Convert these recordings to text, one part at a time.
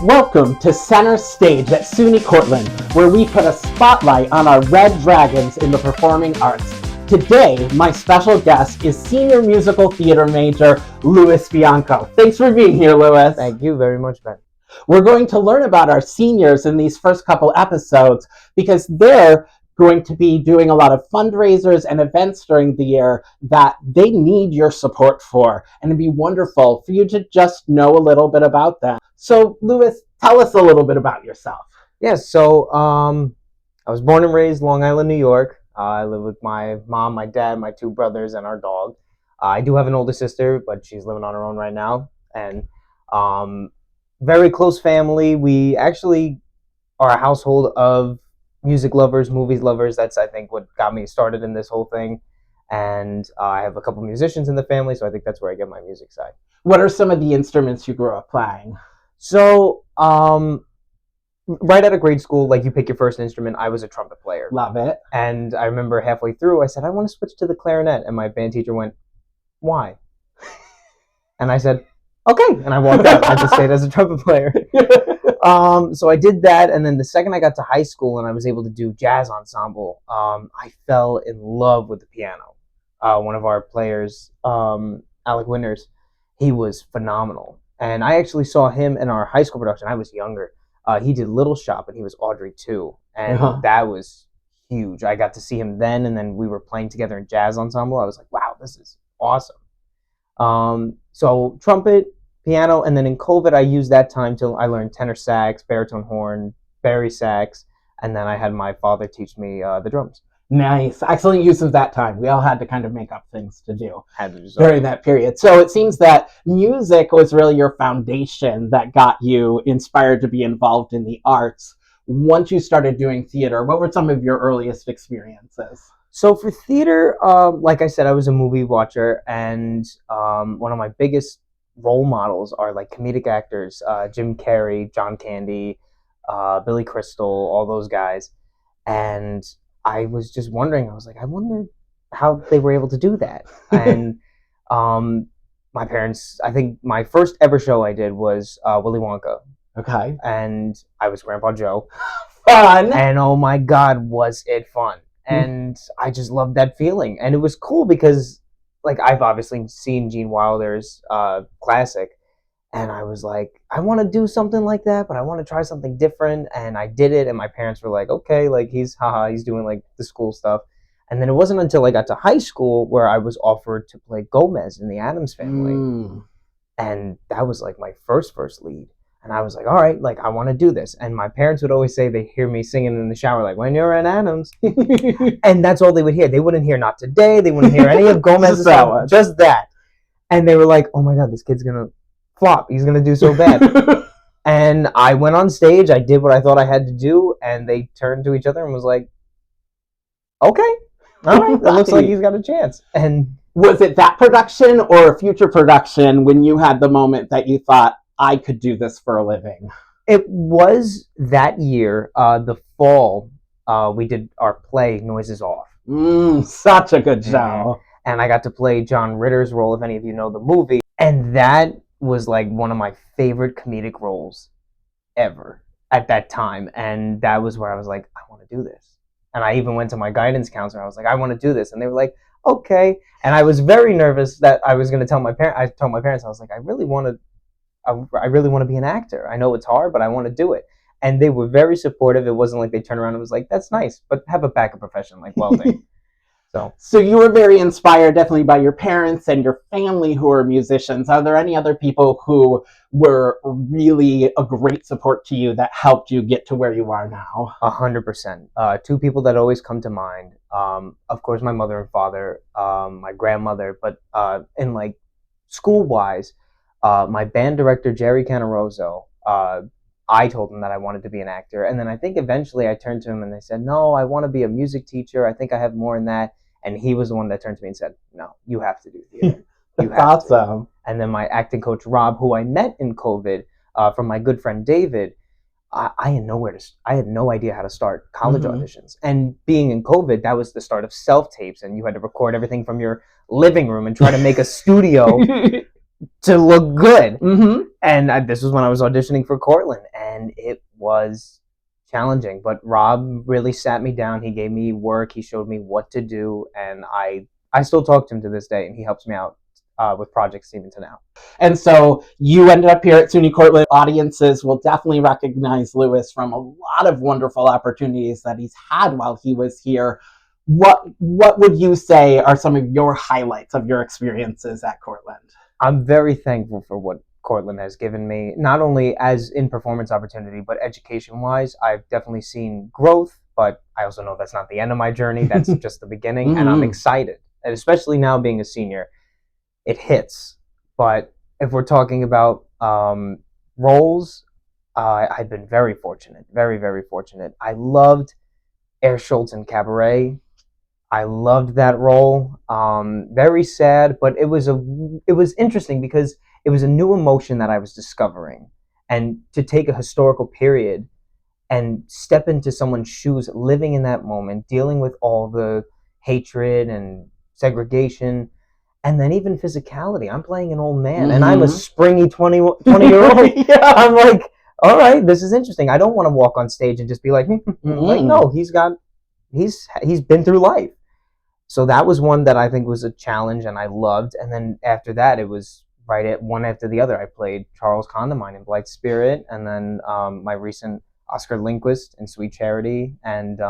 Welcome to Center Stage at SUNY Cortland, where we put a spotlight on our red dragons in the performing arts. Today, my special guest is senior musical theater major Louis Bianco. Thanks for being here, Louis. Thank you very much, Ben. We're going to learn about our seniors in these first couple episodes because they're going to be doing a lot of fundraisers and events during the year that they need your support for. And it'd be wonderful for you to just know a little bit about them. So, Louis, tell us a little bit about yourself. Yes, so I was born and raised Long Island, New York. I live with my mom, my dad, my two brothers, and our dog. I do have an older sister, but she's living on her own right now. And very close family. We actually are a household of music lovers, movies lovers. That's, I think, what got me started in this whole thing. And I have a couple musicians in the family, so I think that's where I get my music side. What are some of the instruments you grew up playing? So, right out of grade school, like you pick your first instrument, I was a trumpet player. Love it. And I remember halfway through, I said, I want to switch to the clarinet. And my band teacher went, why? And I said, okay. And I walked out. I just stayed as a trumpet player. So I did that. And then the second I got to high school and I was able to do jazz ensemble, I fell in love with the piano. One of our players, Alec Winters, he was phenomenal. And I actually saw him in our high school production. I was younger. He did Little Shop and he was Audrey too. And that was huge. I got to see him then, and then we were playing together in jazz ensemble. I was like, wow, this is awesome. So trumpet, piano, and then in COVID, I used that time till I learned tenor sax, baritone horn, bari sax, and then I had my father teach me the drums. Nice. Excellent use of that time. We all had to kind of make up things to do during that period. So it seems that music was really your foundation that got you inspired to be involved in the arts. Once you started doing theater, what were some of your earliest experiences? So for theater, like I said, I was a movie watcher, and one of my biggest role models are like comedic actors, Jim Carrey, John Candy, Billy Crystal, all those guys. And I was just wondering, I was like, I wonder how they were able to do that. And my parents, I think my first ever show I did was Willy Wonka. Okay. And I was Grandpa Joe. Fun! And oh my God, was it fun. And I just loved that feeling. And it was cool because, like, I've obviously seen Gene Wilder's classic. And I was like, I want to do something like that, but I want to try something different. And I did it. And my parents were like, okay, like he's doing like the school stuff. And then it wasn't until I got to high school where I was offered to play Gomez in the Addams Family. And that was like my first lead. And I was like, all right, like I want to do this. And my parents would always say they hear me singing in the shower, like, when you're in Addams. And that's all they would hear. They wouldn't hear Not Today. They wouldn't hear any of Gomez's songs, just that. And they were like, oh my God, this kid's going to flop. He's going to do so bad. And I went on stage. I did what I thought I had to do. And they turned to each other and was like, okay, all right, that looks like he's got a chance. And was it that production or a future production when you had the moment that you thought, I could do this for a living? It was that year, the fall, we did our play, Noises Off. Such a good show. And I got to play John Ritter's role, if any of you know the movie. And that was like one of my favorite comedic roles ever at that time. And that was where I was like, I want to do this. And I even went to my guidance counselor. I was like, I want to do this. And they were like, okay. And I was very nervous that I was going to tell my parents. I told my parents, I was like, I really want to be an actor. I know it's hard, but I want to do it. And they were very supportive. It wasn't like they turned around and was like, that's nice, but have a backup profession like welding. So you were very inspired definitely by your parents and your family who are musicians. Are there any other people who were really a great support to you that helped you get to where you are now? 100%. Two people that always come to mind. Of course, my mother and father, my grandmother, but in like school-wise, my band director, Jerry Canaroso, I told him that I wanted to be an actor. And then I think eventually I turned to him and I said, no, I want to be a music teacher. I think I have more in that. And he was the one that turned to me and said, no, you have to do theater. That's awesome. And then my acting coach, Rob, who I met in COVID, from my good friend David, I had no idea how to start college auditions. And being in COVID, that was the start of self-tapes. And you had to record everything from your living room and try to make a studio. to look good. Mm-hmm. And this was when I was auditioning for Cortland, and it was challenging. But Rob really sat me down. He gave me work. He showed me what to do, and I still talk to him to this day, and he helps me out with projects even to now. And so you ended up here at SUNY Cortland. Audiences will definitely recognize Lewis from a lot of wonderful opportunities that he's had while he was here. What would you say are some of your highlights of your experiences at Cortland? I'm very thankful for what Cortland has given me, not only as in performance opportunity, but education wise. I've definitely seen growth, but I also know that's not the end of my journey. That's just the beginning, and I'm excited. And especially now being a senior, it hits. But if we're talking about roles, I've been very fortunate, very, very fortunate. I loved Air Schultz in Cabaret. I loved that role. Very sad, but it was interesting because it was a new emotion that I was discovering, and to take a historical period and step into someone's shoes, living in that moment, dealing with all the hatred and segregation, and then even physicality. I'm playing an old man, and I'm a springy 20-year-old. Yeah. I'm like, all right, this is interesting. I don't want to walk on stage and just be like, like, no, he's been through life. So that was one that I think was a challenge, and I loved. And then after that, it was right at one after the other. I played Charles Condamine in Blight Spirit, and then my recent Oscar Lindquist in Sweet Charity, and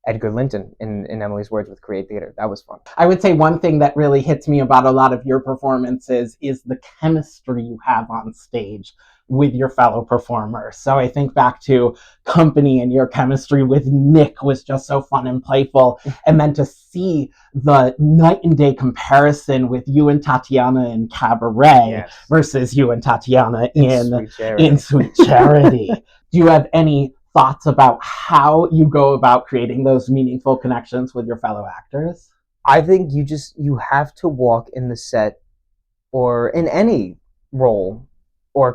Edgar Linton in Emily's Words with Create Theater. That was fun. I would say one thing that really hits me about a lot of your performances is the chemistry you have on stage with your fellow performers. So I think back to Company, and your chemistry with Nick was just so fun and playful. And then to see the night and day comparison with you and Tatiana in Cabaret versus you and Tatiana in Sweet Charity. Do you have any thoughts about how you go about creating those meaningful connections with your fellow actors? I think you have to walk in the set or in any role or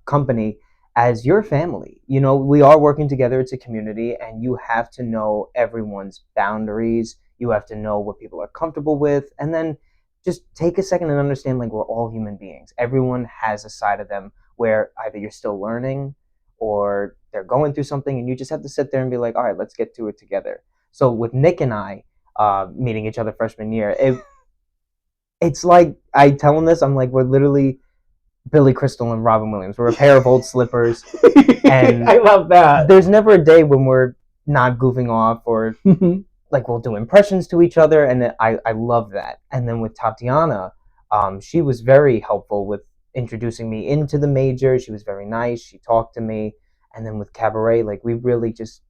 company as your family. You know, we are working together. It's a community, and you have to know everyone's boundaries. You have to know what people are comfortable with, and then just take a second and understand, like, we're all human beings. Everyone has a side of them where either you're still learning or they're going through something, and you just have to sit there and be like, all right, let's get to it together. So with Nick and I meeting each other freshman year, it's like, I tell him this, I'm like, we're literally Billy Crystal and Robin Williams. We're a pair of old slippers. And I love that. There's never a day when we're not goofing off, or like we'll do impressions to each other, and I love that. And then with Tatiana, she was very helpful with introducing me into the major. She was very nice. She talked to me. And then with Cabaret, like, we really just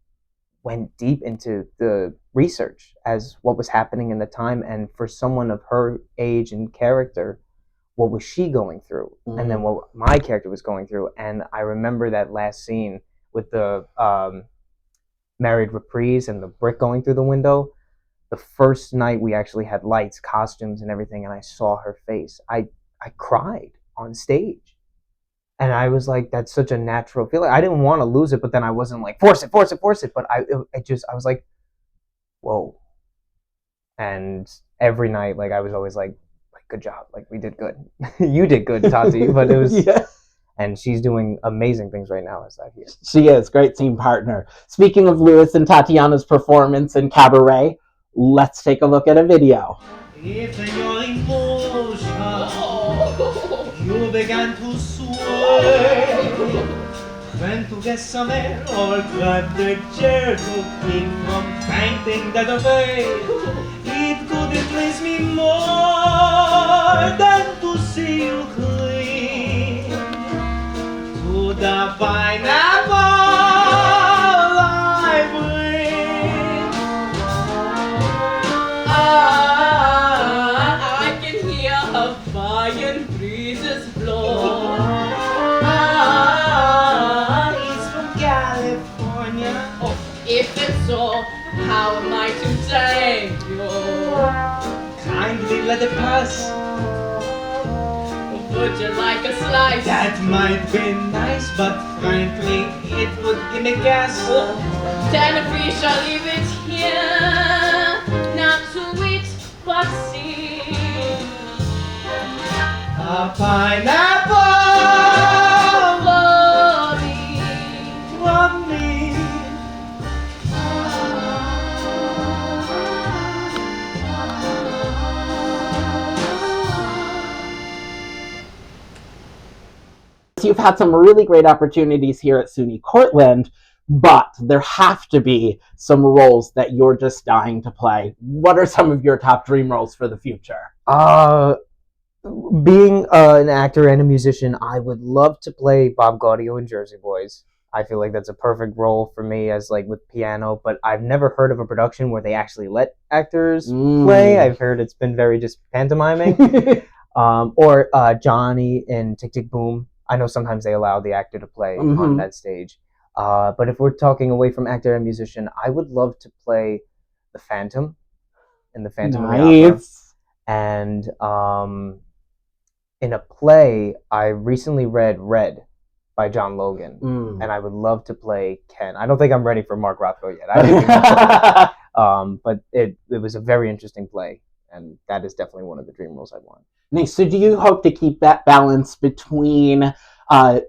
went deep into the research as what was happening in the time, and for someone of her age and character, what was she going through, and then what my character was going through. And I remember that last scene with the married reprise and the brick going through the window. The first night we actually had lights, costumes, and everything, and I saw her face. I cried on stage. And I was like, that's such a natural feeling. I didn't want to lose it, but then I wasn't like, force it. But I was like, whoa. And every night, like, I was always like, good job. Like, we did good. You did good, Tati. But it was, and she's doing amazing things right now, as I hear. She is. Great team partner. Speaking of Lewis and Tatiana's performance in Cabaret, let's take a look at a video. If you're in motion, you began to sway. When to get some air or grab the chair to keep from fainting that away. It couldn't please me more than to see you cling to the pineapple I bring. I can hear Hawaiian breezes blow. It's from California. Oh, if it's so, how am I to thank you? Kindly let it pass. Would you like a slice? That might be nice, but frankly, it would give me gas. Oh, then we shall leave it here, not to eat but see. A pineapple for me. You've had some really great opportunities here at SUNY Cortland, but there have to be some roles that you're just dying to play. What are some of your top dream roles for the future? Being an actor and a musician, I would love to play Bob Gaudio in Jersey Boys. I feel like that's a perfect role for me as like with piano, but I've never heard of a production where they actually let actors play. I've heard it's been very just pantomiming. Or Johnny in Tick Tick Boom. I know sometimes they allow the actor to play on that stage. But if we're talking away from actor and musician, I would love to play the Phantom in the Phantom of the Opera. And in a play, I recently read Red by John Logan, and I would love to play Ken. I don't think I'm ready for Mark Rothko yet. I didn't even but it was a very interesting play, and that is definitely one of the dream roles I want. Nice. So do you hope to keep that balance between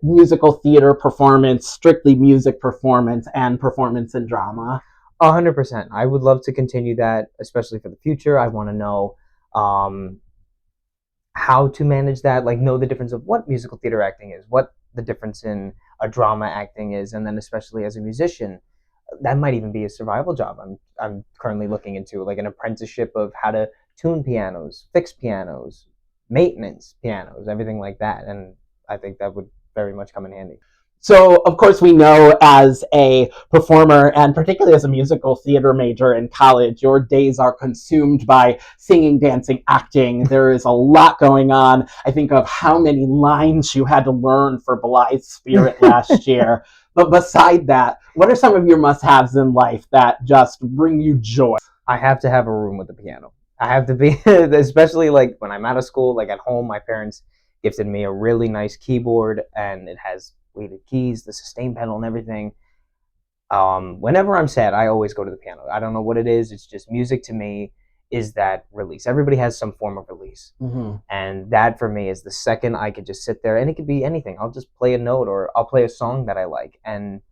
musical theater performance, strictly music performance, and performance in drama? 100%. I would love to continue that, especially for the future. I want to know how to manage that, like know the difference of what musical theater acting is, what the difference in a drama acting is, and then especially as a musician, that might even be a survival job. I'm currently looking into like an apprenticeship of how to tune pianos, fix pianos, maintenance pianos, everything like that, and I think that would very much come in handy. So, of course, we know as a performer, and particularly as a musical theater major in college, your days are consumed by singing, dancing, acting. There is a lot going on. I think of how many lines you had to learn for Blythe's Spirit last year. But beside that, what are some of your must-haves in life that just bring you joy? I have to have a room with a piano. I have to be, especially like when I'm out of school, like at home, my parents gifted me a really nice keyboard, and it has weighted keys, the sustain pedal, and everything. Whenever I'm sad, I always go to the piano. I don't know what it is. It's just music to me is that release. Everybody has some form of release. And that for me is the second I could just sit there, and it could be anything. I'll just play a note, or I'll play a song that I like. And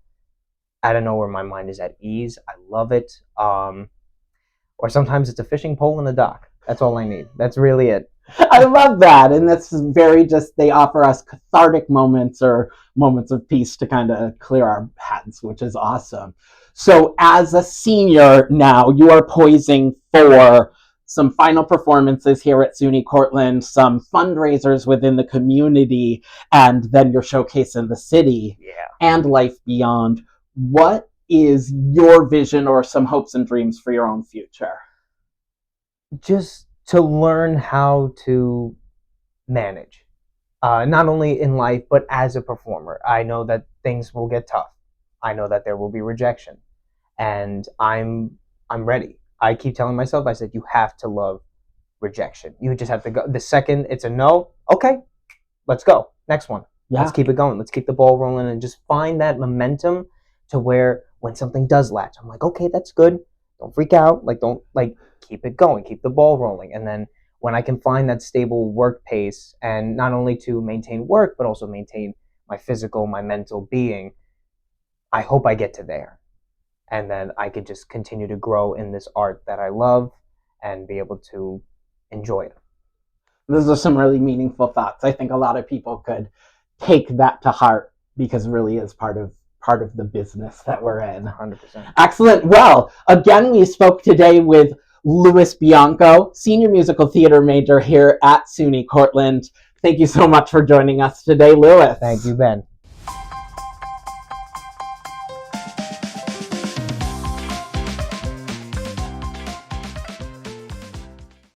I don't know where my mind is at ease. I love it. Or sometimes it's a fishing pole in a dock. That's all I need. That's really it. I love that. And that's very just, they offer us cathartic moments or moments of peace to kind of clear our heads, which is awesome. So as a senior now, you are poising for some final performances here at SUNY Cortland, some fundraisers within the community, and then your showcase in the city and life beyond. What is your vision or some hopes and dreams for your own future? Just to learn how to manage, not only in life, but as a performer. I know that things will get tough. I know that there will be rejection, and I'm ready. I keep telling myself, I said, you have to love rejection. You just have to go. The second it's a no, okay, let's go. Next one. Let's keep it going. Let's keep the ball rolling and just find that momentum to where when something does latch, I'm like, okay, that's good. Don't freak out. Keep it going. Keep the ball rolling. And then when I can find that stable work pace, and not only to maintain work, but also maintain my physical, my mental being, I hope I get to there. And then I could just continue to grow in this art that I love and be able to enjoy it. Those are some really meaningful thoughts. I think a lot of people could take that to heart because it really is part of the business that we're in. 100%. Excellent. Well, again, we spoke today with Louis Bianco, senior musical theater major here at SUNY Cortland. Thank you so much for joining us today, Louis. Thank you, Ben.